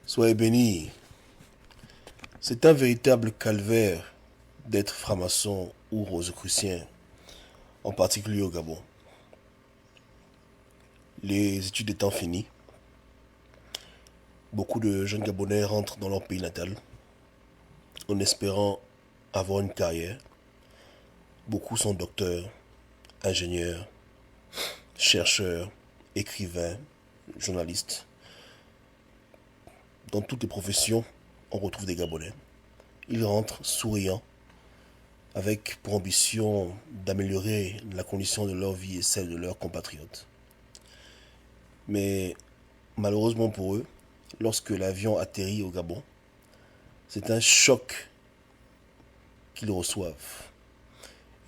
Soyez bénis. C'est un véritable calvaire d'être franc-maçon ou rosicrucien, en particulier au Gabon. Les études étant finies, beaucoup de jeunes Gabonais rentrent dans leur pays natal en espérant avoir une carrière. Beaucoup sont docteurs, ingénieurs, chercheurs, écrivains, journalistes. Dans toutes les professions, on retrouve des Gabonais. Ils rentrent souriants, avec pour ambition d'améliorer la condition de leur vie et celle de leurs compatriotes. Mais malheureusement pour eux, lorsque l'avion atterrit au Gabon, c'est un choc qu'ils reçoivent.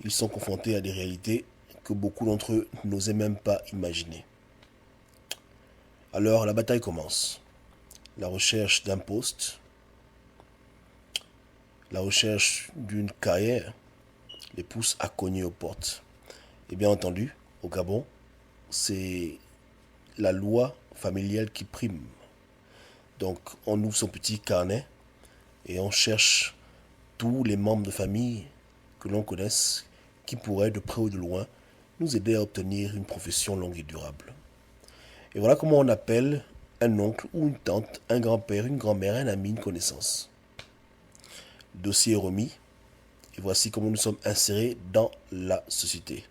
Ils sont confrontés à des réalités que beaucoup d'entre eux n'osaient même pas imaginer. Alors la bataille commence. La recherche d'un poste, la recherche d'une carrière les pousse à cogner aux portes. Et bien entendu, au Gabon, c'est la loi familiale qui prime. Donc on ouvre son petit carnet et on cherche tous les membres de famille que l'on connaisse qui pourraient de près ou de loin nous aider à obtenir une profession longue et durable. Et voilà comment on appelle un oncle ou une tante, un grand-père, une grand-mère, un ami, une connaissance. Le dossier est remis et voici comment nous sommes insérés dans la société.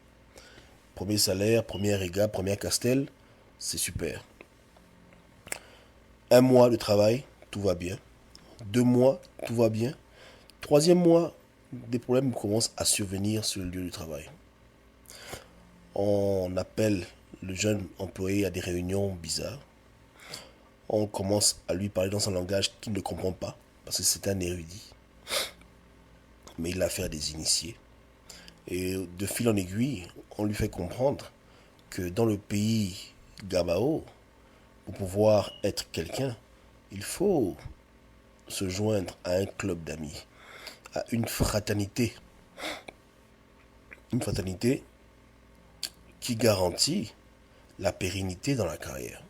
Premier salaire, première réga, première castelle, c'est super. Un mois de travail, tout va bien. 2 mois, tout va bien. Troisième mois, des problèmes commencent à survenir sur le lieu du travail. On appelle le jeune employé à des réunions bizarres. On commence à lui parler dans un langage qu'il ne comprend pas, parce que c'est un érudit. Mais il a affaire à des initiés. Et de fil en aiguille, on lui fait comprendre que dans le pays Gabao, pour pouvoir être quelqu'un, il faut se joindre à un club d'amis, à une fraternité. Une fraternité qui garantit la pérennité dans la carrière.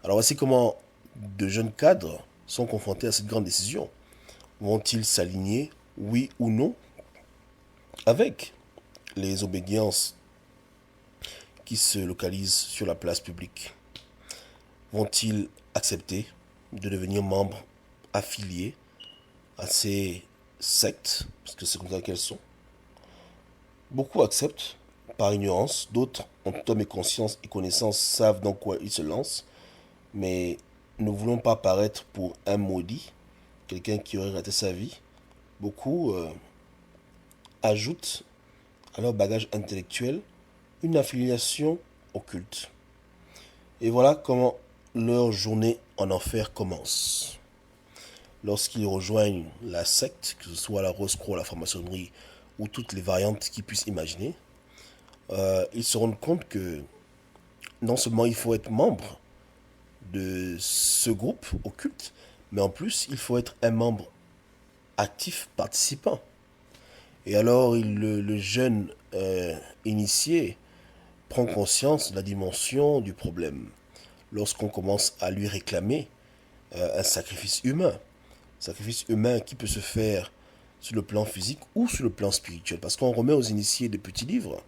Alors voici comment de jeunes cadres sont confrontés à cette grande décision. Vont-ils s'aligner, oui ou non, avec les obédiences qui se localisent sur la place publique? Vont-ils accepter de devenir membres affiliés à ces sectes, parce que c'est comme ça qu'elles sont? Beaucoup acceptent par ignorance, d'autres, en toute homme et conscience et connaissance, savent dans quoi ils se lancent, mais ne voulons pas paraître pour un maudit, quelqu'un qui aurait raté sa vie. Beaucoup ajoutent à leur bagage intellectuel une affiliation au culte. Et voilà comment leur journée en enfer commence. Lorsqu'ils rejoignent la secte, que ce soit la Rose-Croix, la franc-maçonnerie ou toutes les variantes qu'ils puissent imaginer, ils se rendent compte que non seulement il faut être membre de ce groupe occulte, mais en plus il faut être un membre actif participant. Et alors le jeune initié prend conscience de la dimension du problème lorsqu'on commence à lui réclamer un sacrifice humain. Sacrifice humain qui peut se faire sur le plan physique ou sur le plan spirituel. Parce qu'on remet aux initiés des petits livres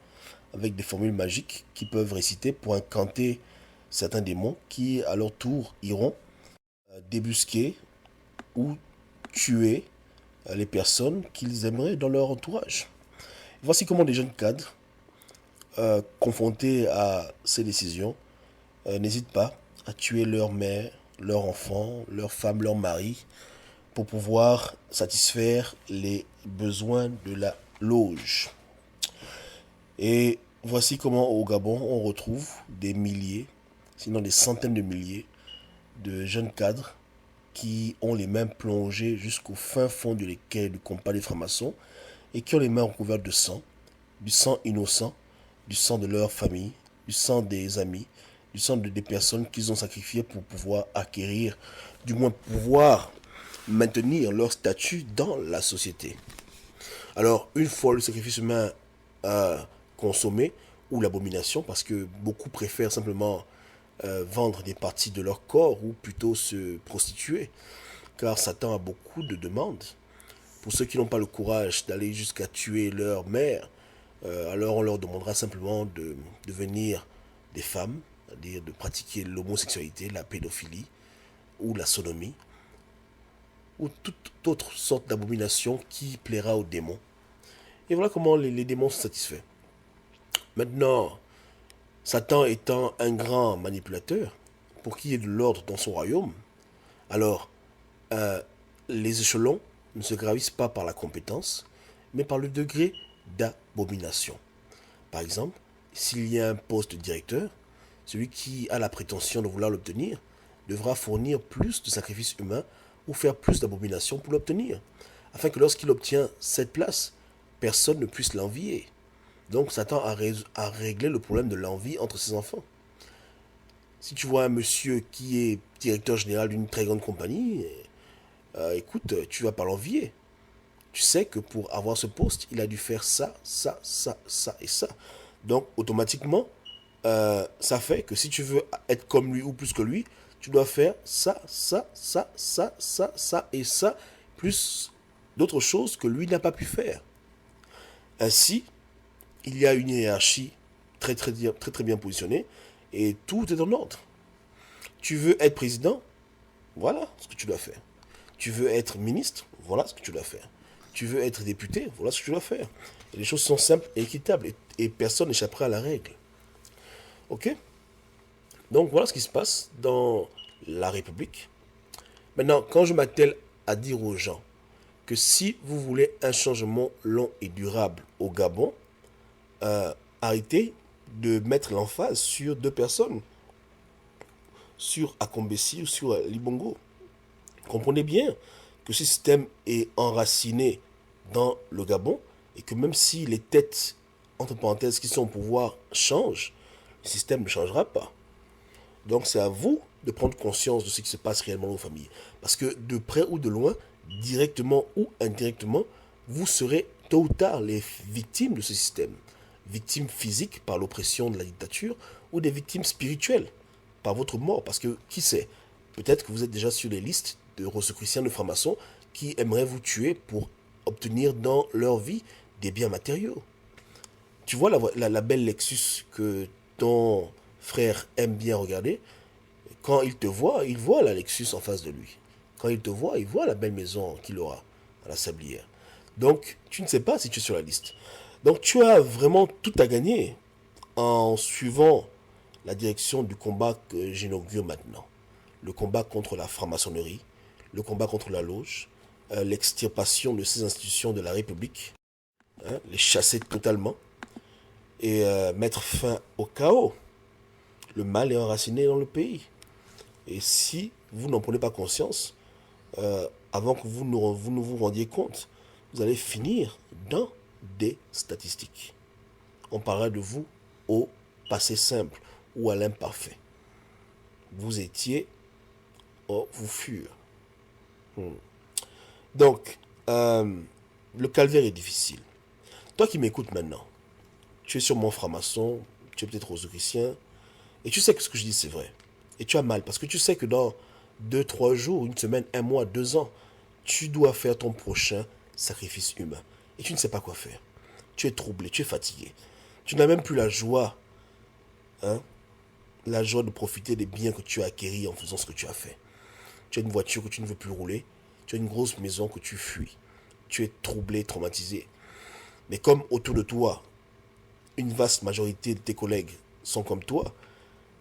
avec des formules magiques qu'ils peuvent réciter pour incanter certains démons qui, à leur tour, iront débusquer ou tuer les personnes qu'ils aimeraient dans leur entourage. Voici comment des jeunes cadres, confrontés à ces décisions, n'hésitent pas à tuer leur mère, leur enfant, leur femme, leur mari, pour pouvoir satisfaire les besoins de la loge. Et voici comment au Gabon on retrouve des milliers, sinon des centaines de milliers de jeunes cadres qui ont les mains plongées jusqu'au fin fond de l'équerre du compas des francs-maçons et qui ont les mains recouvertes de sang, du sang innocent, du sang de leur famille, du sang des amis, du sang des personnes qu'ils ont sacrifiées pour pouvoir acquérir, du moins pouvoir maintenir leur statut dans la société. Alors, une fois le sacrifice humain consommé, ou l'abomination, parce que beaucoup préfèrent simplement vendre des parties de leur corps ou plutôt se prostituer, car Satan a beaucoup de demandes. Pour ceux qui n'ont pas le courage d'aller jusqu'à tuer leur mère, alors on leur demandera simplement de devenir des femmes, c'est-à-dire de pratiquer l'homosexualité, la pédophilie ou la sodomie, ou toute autre sorte d'abomination qui plaira aux démons. Et voilà comment les démons sont satisfaits. Maintenant, Satan étant un grand manipulateur, pour qu'il y ait de l'ordre dans son royaume, alors euh, les échelons ne se gravissent pas par la compétence, mais par le degré d'abomination. Par exemple, s'il y a un poste de directeur, celui qui a la prétention de vouloir l'obtenir devra fournir plus de sacrifices humains ou faire plus d'abominations pour l'obtenir, afin que lorsqu'il obtient cette place, personne ne puisse l'envier. Donc Satan a réglé le problème de l'envie entre ses enfants. Si tu vois un monsieur qui est directeur général d'une très grande compagnie, écoute, tu vas pas l'envier. Tu sais que pour avoir ce poste, il a dû faire ça, ça, ça, ça et ça. Donc automatiquement, ça fait que si tu veux être comme lui ou plus que lui, tu dois faire ça, ça, ça, ça, ça, ça et ça, plus d'autres choses que lui n'a pas pu faire. Ainsi, il y a une hiérarchie très bien positionnée et tout est en ordre. Tu veux être président, voilà ce que tu dois faire. Tu veux être ministre, voilà ce que tu dois faire. Tu veux être député, voilà ce que tu dois faire. Et les choses sont simples et équitables et personne n'échappera à la règle. Ok? Donc voilà ce qui se passe dans la République. Maintenant, quand je m'attelle à dire aux gens que si vous voulez un changement long et durable au Gabon, arrêtez de mettre l'emphase sur deux personnes, sur Akombesi ou sur Libongo. Comprenez bien que ce système est enraciné dans le Gabon et que même si les têtes, entre parenthèses, qui sont au pouvoir changent, le système ne changera pas. Donc c'est à vous de prendre conscience de ce qui se passe réellement dans vos familles. Parce que de près ou de loin, directement ou indirectement, vous serez tôt ou tard les victimes de ce système. Victimes physiques par l'oppression de la dictature ou des victimes spirituelles par votre mort. Parce que, qui sait, peut-être que vous êtes déjà sur les listes de rosicruciens, de francs-maçons qui aimeraient vous tuer pour obtenir dans leur vie des biens matériaux. Tu vois la belle Lexus que ton frère aime bien regarder. Quand il te voit, il voit la Lexus en face de lui. Quand il te voit, il voit la belle maison qu'il aura à la Sablière. Donc, tu ne sais pas si tu es sur la liste. Donc, tu as vraiment tout à gagner en suivant la direction du combat que j'inaugure maintenant. Le combat contre la franc-maçonnerie, le combat contre la loge, l'extirpation de ces institutions de la République, hein, les chasser totalement et mettre fin au chaos. Le mal est enraciné dans le pays. Et si vous n'en prenez pas conscience, avant que vous ne vous rendiez compte, vous allez finir dans des statistiques. On parlera de vous au passé simple ou à l'imparfait. Vous étiez, oh, vous furent. Donc, le calvaire est difficile. Toi qui m'écoutes maintenant, tu es sûrement franc-maçon, tu es peut-être rosicrucien, et tu sais que ce que je dis c'est vrai. Et tu as mal, parce que tu sais que dans 2, 3 jours, une semaine, un mois, 2 ans, tu dois faire ton prochain sacrifice humain. Et tu ne sais pas quoi faire. Tu es troublé, tu es fatigué. Tu n'as même plus la joie, hein, la joie de profiter des biens que tu as acquéris en faisant ce que tu as fait. Tu as une voiture que tu ne veux plus rouler. Tu as une grosse maison que tu fuis. Tu es troublé, traumatisé. Mais comme autour de toi, une vaste majorité de tes collègues sont comme toi,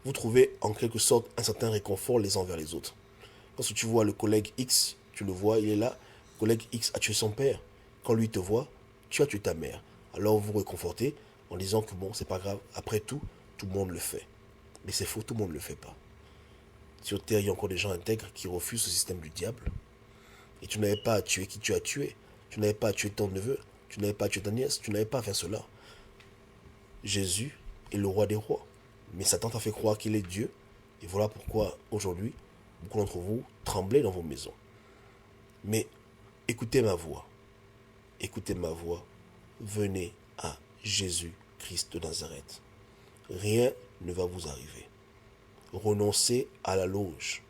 vous trouvez en quelque sorte un certain réconfort les uns envers les autres. Parce que tu vois le collègue X, tu le vois, il est là. Le collègue X a tué son père. Quand lui te voit, tu as tué ta mère. Alors vous vous réconfortez en disant que bon, c'est pas grave. Après tout, tout le monde le fait. Mais c'est faux, tout le monde ne le fait pas. Sur Terre, il y a encore des gens intègres qui refusent ce système du diable. Et tu n'avais pas à tuer qui tu as tué. Tu n'avais pas à tuer ton neveu. Tu n'avais pas à tuer ta nièce. Tu n'avais pas à faire cela. Jésus est le roi des rois. Mais Satan t'a fait croire qu'il est Dieu. Et voilà pourquoi aujourd'hui, beaucoup d'entre vous tremblez dans vos maisons. Mais écoutez ma voix. Écoutez ma voix. Venez à Jésus-Christ de Nazareth. Rien ne va vous arriver. Renoncez à la loge,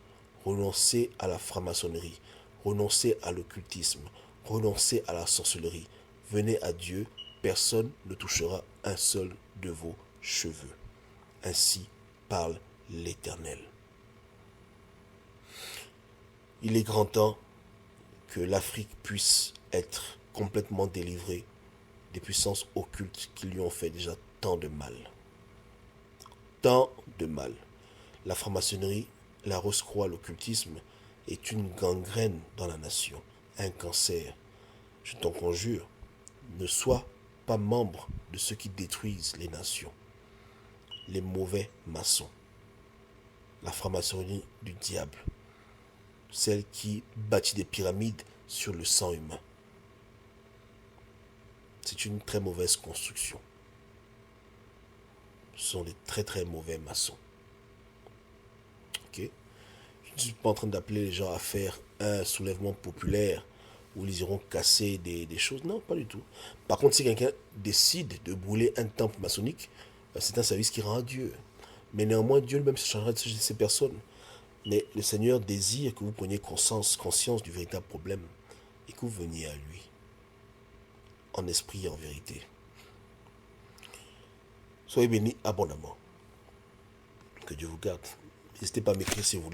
renoncez à la franc-maçonnerie, renoncez à l'occultisme, renoncez à la sorcellerie. Venez à Dieu, personne ne touchera un seul de vos cheveux. Ainsi parle l'Éternel. Il est grand temps que l'Afrique puisse être complètement délivrée des puissances occultes qui lui ont fait déjà tant de mal. Tant de mal. La franc-maçonnerie, la rose-croix, l'occultisme est une gangrène dans la nation, un cancer. Je t'en conjure, ne sois pas membre de ceux qui détruisent les nations, les mauvais maçons. La franc-maçonnerie du diable, celle qui bâtit des pyramides sur le sang humain. C'est une très mauvaise construction. Ce sont des très très mauvais maçons. Ok? Je ne suis pas en train d'appeler les gens à faire un soulèvement populaire où ils iront casser des choses. Non, pas du tout. Par contre, si quelqu'un décide de brûler un temple maçonnique, c'est un service qui rend à Dieu. Mais néanmoins, Dieu lui-même se chargera de ces personnes. Mais le Seigneur désire que vous preniez conscience du véritable problème et que vous veniez à lui, en esprit et en vérité. Soyez bénis abondamment. Que Dieu vous garde. N'hésitez pas à m'écrire si vous voulez.